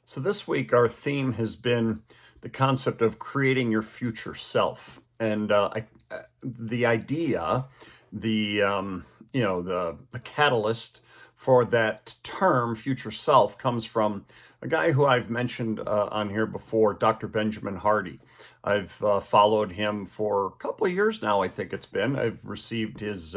So this week, our theme has been the concept of creating your future self, and the idea, the catalyst for that term, future self, comes from a guy who I've mentioned on here before, Dr. Benjamin Hardy. I've followed him for a couple of years now. I think it's been. I've received his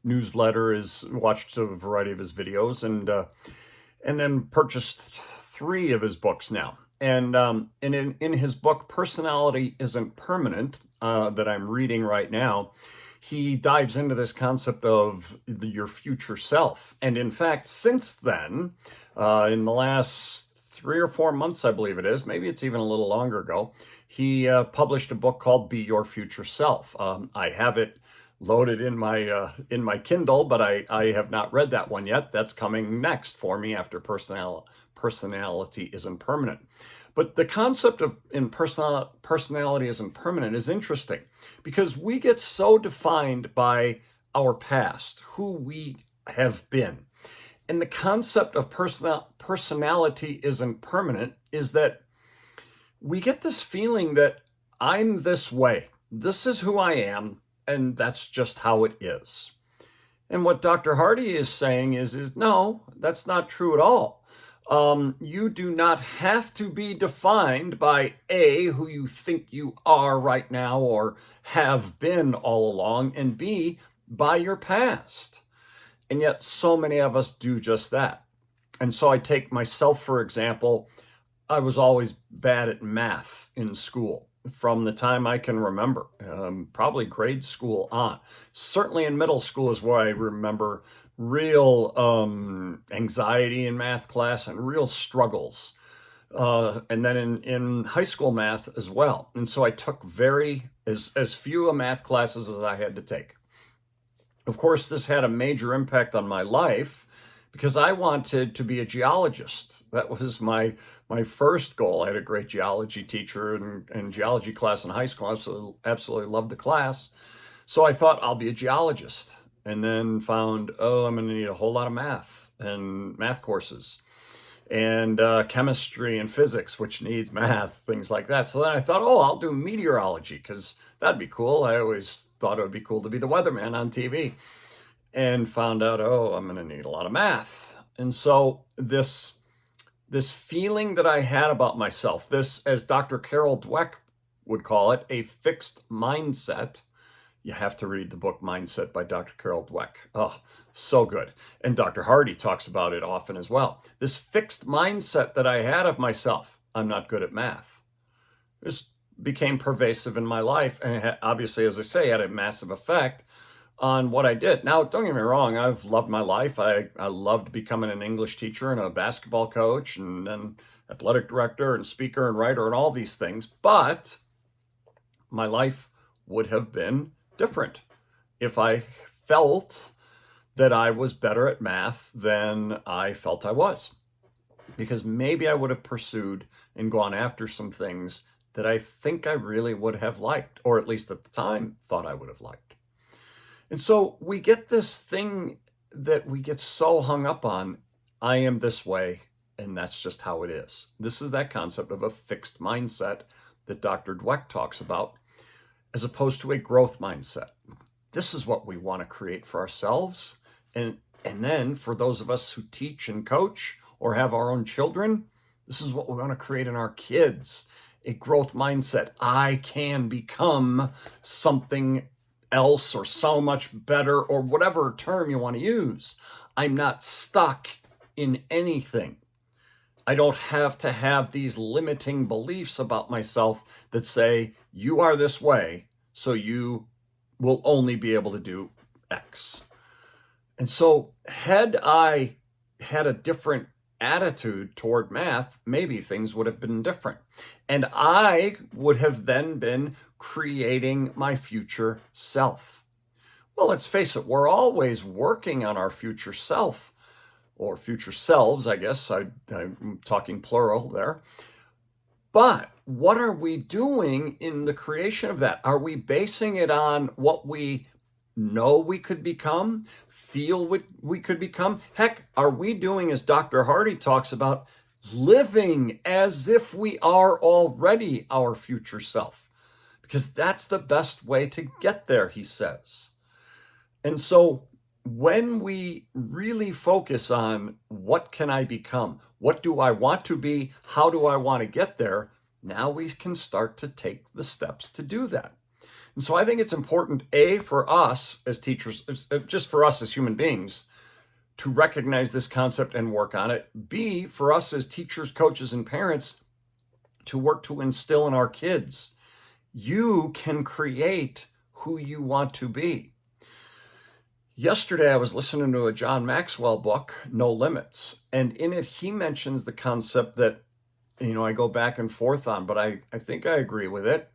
newsletter, watched a variety of his videos, and then purchased three of his books now. And in his book, Personality Isn't Permanent, that I'm reading right now, he dives into this concept of your future self. And in fact, since then, in the last 3 or 4 months, I believe it is, maybe it's even a little longer ago, he published a book called Be Your Future Self. I have it loaded in my Kindle, but I have not read that one yet. That's coming next for me after Personality Isn't Permanent. But the concept of personality isn't permanent is interesting because we get so defined by our past, who we have been. And the concept of personality isn't permanent is that we get this feeling that I'm this way. This is who I am, and that's just how it is. And what Dr. Hardy is saying is no, that's not true at all. You do not have to be defined by A, who you think you are right now or have been all along, and B, by your past. And yet so many of us do just that. And so I take myself, for example. I was always bad at math in school from the time I can remember, probably grade school on. Certainly in middle school is where I remember real anxiety in math class and real struggles. And then in high school math as well. And so I took as few math classes as I had to take. Of course, this had a major impact on my life because I wanted to be a geologist. That was my first goal. I had a great geology teacher and geology class in high school. Absolutely loved the class. So I thought I'll be a geologist, and then found, oh, I'm going to need a whole lot of math and math courses and chemistry and physics, which needs math, things like that. So then I thought, oh, I'll do meteorology because that'd be cool. I always thought it would be cool to be the weatherman on TV, and found out, oh, I'm going to need a lot of math. And so this feeling that I had about myself, this, as Dr. Carol Dweck would call it, a fixed mindset. You have to read the book Mindset by Dr. Carol Dweck. Oh, so good. And Dr. Hardy talks about it often as well. This fixed mindset that I had of myself, I'm not good at math, this became pervasive in my life. And it had, obviously, as I say, had a massive effect on what I did. Now, don't get me wrong, I've loved my life. I loved becoming an English teacher and a basketball coach and then athletic director and speaker and writer and all these things. But my life would have been different if I felt that I was better at math than I felt I was. Because maybe I would have pursued and gone after some things that I think I really would have liked, or at least at the time thought I would have liked. And so we get this thing that we get so hung up on. I am this way, and that's just how it is. This is that concept of a fixed mindset that Dr. Dweck talks about, as opposed to a growth mindset. This is what we want to create for ourselves. And then for those of us who teach and coach or have our own children, this is what we want to create in our kids. A growth mindset. I can become something else or so much better, or whatever term you want to use. I'm not stuck in anything. I don't have to have these limiting beliefs about myself that say, you are this way, so you will only be able to do X. And so had I had a different attitude toward math, maybe things would have been different. And I would have then been creating my future self. Well, let's face it, we're always working on our future self, or future selves, I guess. I'm talking plural there. But what are we doing in the creation of that? Are we basing it on what we know we could become, feel what we could become? Heck, are we doing, as Dr. Hardy talks about, living as if we are already our future self, because that's the best way to get there, he says. And so when we really focus on what can I become? What do I want to be? How do I want to get there? Now we can start to take the steps to do that. And so I think it's important, A, for us as teachers, just for us as human beings, to recognize this concept and work on it. B, for us as teachers, coaches, and parents, to work to instill in our kids, you can create who you want to be. Yesterday, I was listening to a John Maxwell book, No Limits, and in it, he mentions the concept that, I go back and forth on, but I think I agree with it.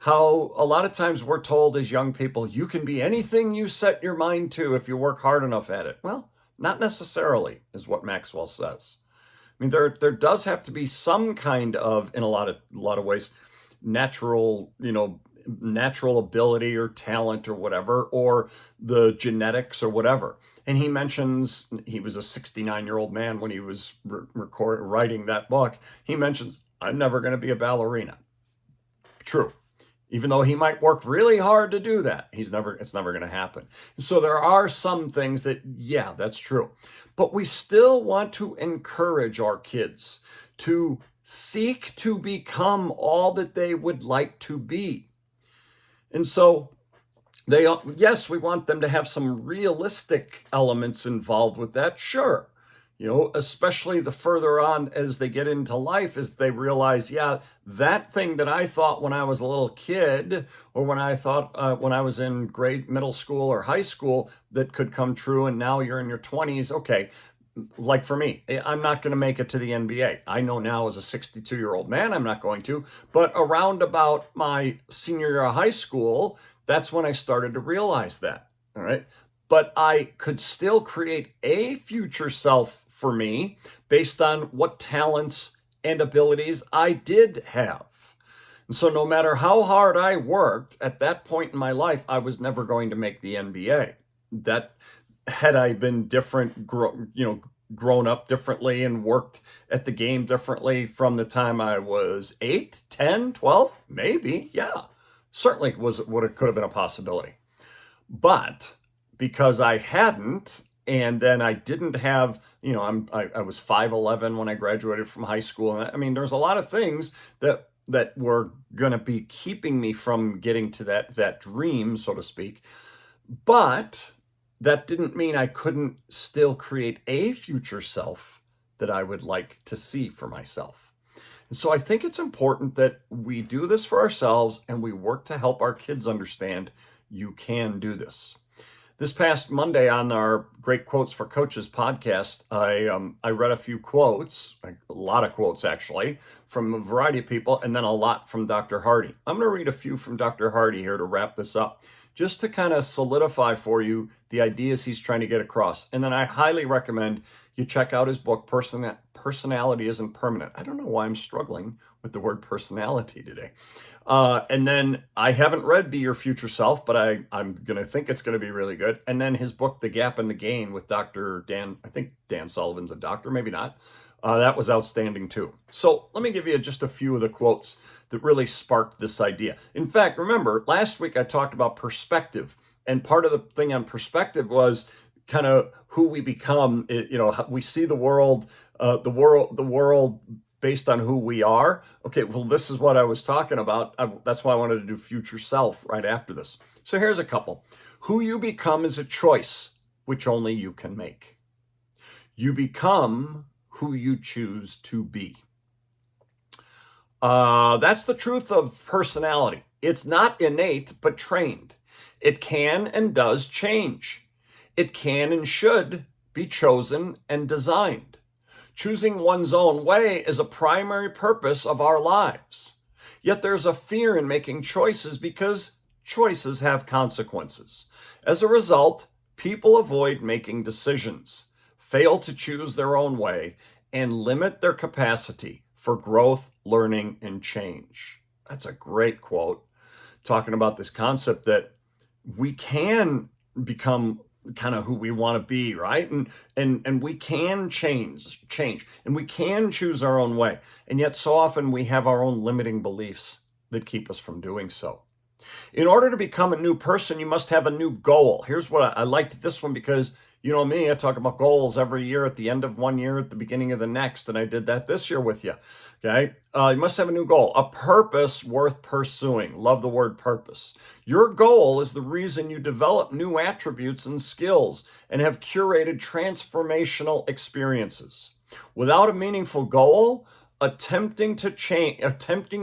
How a lot of times we're told as young people, you can be anything you set your mind to if you work hard enough at it. Well, not necessarily, is what Maxwell says. I mean, there does have to be some kind of, in a lot of ways, natural, natural ability or talent or whatever, or the genetics or whatever. And he mentions he was a 69-year-old man when he was writing that book. He mentions, I'm never going to be a ballerina. True. Even though he might work really hard to do that, it's never going to happen. So there are some things that, yeah, that's true. But we still want to encourage our kids to seek to become all that they would like to be. And so yes, we want them to have some realistic elements involved with that, sure. Especially the further on as they get into life, as they realize, yeah, that thing that I thought when I was a little kid, or when I thought when I was in middle school or high school, that could come true, and now you're in your 20s. Okay, like for me, I'm not going to make it to the NBA. I know now as a 62-year-old man, I'm not going to, but around about my senior year of high school, that's when I started to realize that. All right. But I could still create a future self for me based on what talents and abilities I did have. And so no matter how hard I worked at that point in my life, I was never going to make the NBA. That had I been different, grown up differently and worked at the game differently from the time I was 8, 10, 12, maybe, yeah. Certainly could have been a possibility. But because I hadn't, and then I didn't have, I was 5'11" when I graduated from high school. And I mean, there's a lot of things that were going to be keeping me from getting to that dream, so to speak. But that didn't mean I couldn't still create a future self that I would like to see for myself. And so I think it's important that we do this for ourselves and we work to help our kids understand you can do this. This past Monday on our Great Quotes for Coaches podcast, I read a few quotes, a lot of quotes actually, from a variety of people, and then a lot from Dr. Hardy. I'm going to read a few from Dr. Hardy here to wrap this up, just to kind of solidify for you the ideas he's trying to get across. And then I highly recommend you check out his book, Personality Isn't Permanent. I don't know why I'm struggling with the word personality today. And then I haven't read Be Your Future Self, but I'm going to think it's going to be really good. And then his book, The Gap and the Gain, with Dr. Dan, I think Dan Sullivan's a doctor, maybe not. That was outstanding too. So let me give you just a few of the quotes that really sparked this idea. In fact, remember, last week I talked about perspective. And part of the thing on perspective was kind of who we become. We see the world based on who we are. Okay, well, this is what I was talking about. That's why I wanted to do future self right after this. So here's a couple. Who you become is a choice which only you can make. You become who you choose to be. That's the truth of personality. It's not innate, but trained. It can and does change. It can and should be chosen and designed. Choosing one's own way is a primary purpose of our lives. Yet there's a fear in making choices because choices have consequences. As a result, people avoid making decisions, fail to choose their own way, and limit their capacity for growth, learning, and change. That's a great quote, talking about this concept that we can become kind of who we want to be, right? And we can change, and we can choose our own way. And yet so often we have our own limiting beliefs that keep us from doing so. In order to become a new person, you must have a new goal. Here's what I liked this one because you know me, I talk about goals every year at the end of one year, at the beginning of the next, and I did that this year with you. Okay. You must have a new goal, a purpose worth pursuing. Love the word purpose. Your goal is the reason you develop new attributes and skills and have curated transformational experiences. Without a meaningful goal, attempting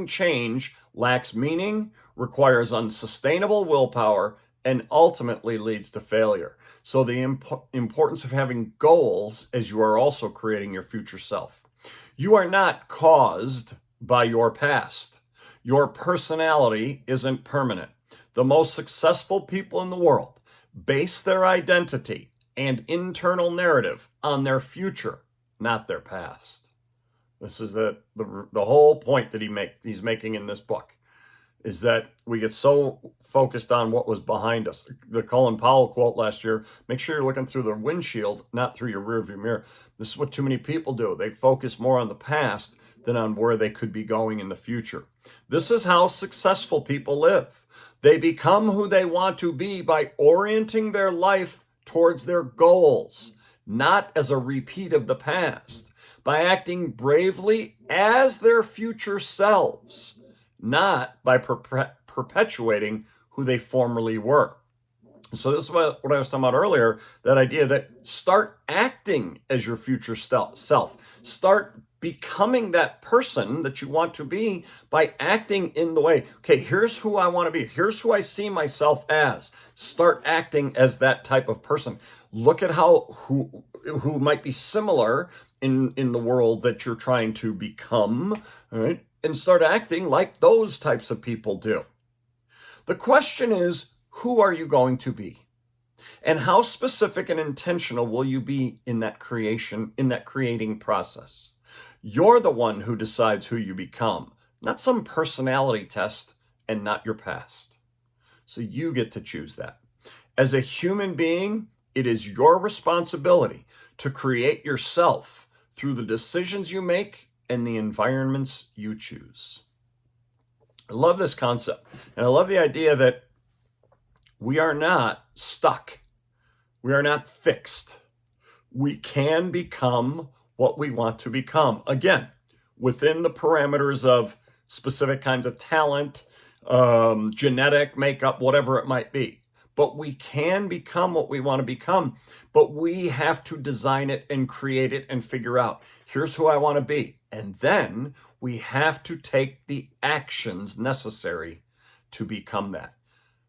change lacks meaning, requires unsustainable willpower, and ultimately leads to failure. So the importance of having goals as you are also creating your future self. You are not caused by your past. Your personality isn't permanent. The most successful people in the world base their identity and internal narrative on their future, not their past. This is the whole point that he's making in this book, is that we get so focused on what was behind us. The Colin Powell quote last year, make sure you're looking through the windshield, not through your rearview mirror. This is what too many people do. They focus more on the past than on where they could be going in the future. This is how successful people live. They become who they want to be by orienting their life towards their goals, not as a repeat of the past, by acting bravely as their future selves, not by perpetuating who they formerly were. So this is what I was talking about earlier, that idea that start acting as your future self. Start becoming that person that you want to be by acting in the way, okay, here's who I want to be. Here's who I see myself as. Start acting as that type of person. Look at who might be similar in the world that you're trying to become, all right? And start acting like those types of people do. The question is, who are you going to be? And how specific and intentional will you be in that creating process? You're the one who decides who you become, not some personality test and not your past. So you get to choose that. As a human being, it is your responsibility to create yourself through the decisions you make and the environments you choose. I love this concept. And I love the idea that we are not stuck. We are not fixed. We can become what we want to become. Again, within the parameters of specific kinds of talent, genetic makeup, whatever it might be. But we can become what we want to become. But we have to design it and create it and figure out, here's who I want to be. And then we have to take the actions necessary to become that.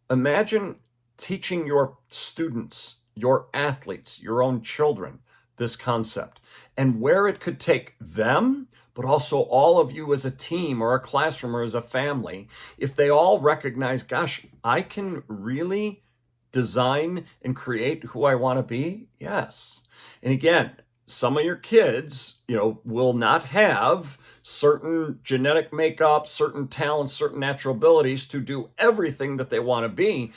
Imagine teaching your students, your athletes, your own children, this concept and where it could take them, but also all of you as a team or a classroom or as a family, if they all recognize, gosh, I can really design and create who I want to be. Yes. And again, some of your kids, will not have certain genetic makeup, certain talents, certain natural abilities to do everything that they want to be,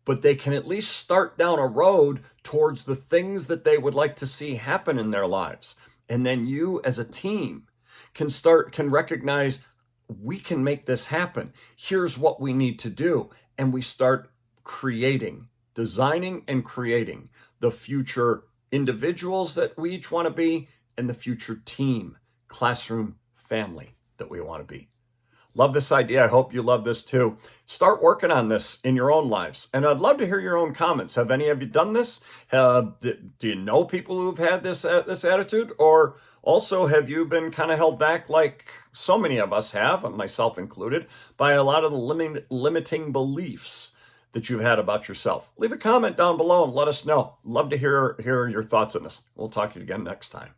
but they can at least start down a road towards the things that they would like to see happen in their lives. And then you as a team can recognize, we can make this happen. Here's what we need to do. And we start designing and creating the future individuals that we each want to be and the future team, classroom, family that we want to be. Love this idea. I hope you love this too. Start working on this in your own lives. And I'd love to hear your own comments. Have any of you done this? Do you know people who've had this attitude? Or also, have you been kind of held back, like so many of us have, myself included, by a lot of the limiting beliefs that you've had about yourself? Leave a comment down below and let us know. Love to hear your thoughts on this. We'll talk to you again next time.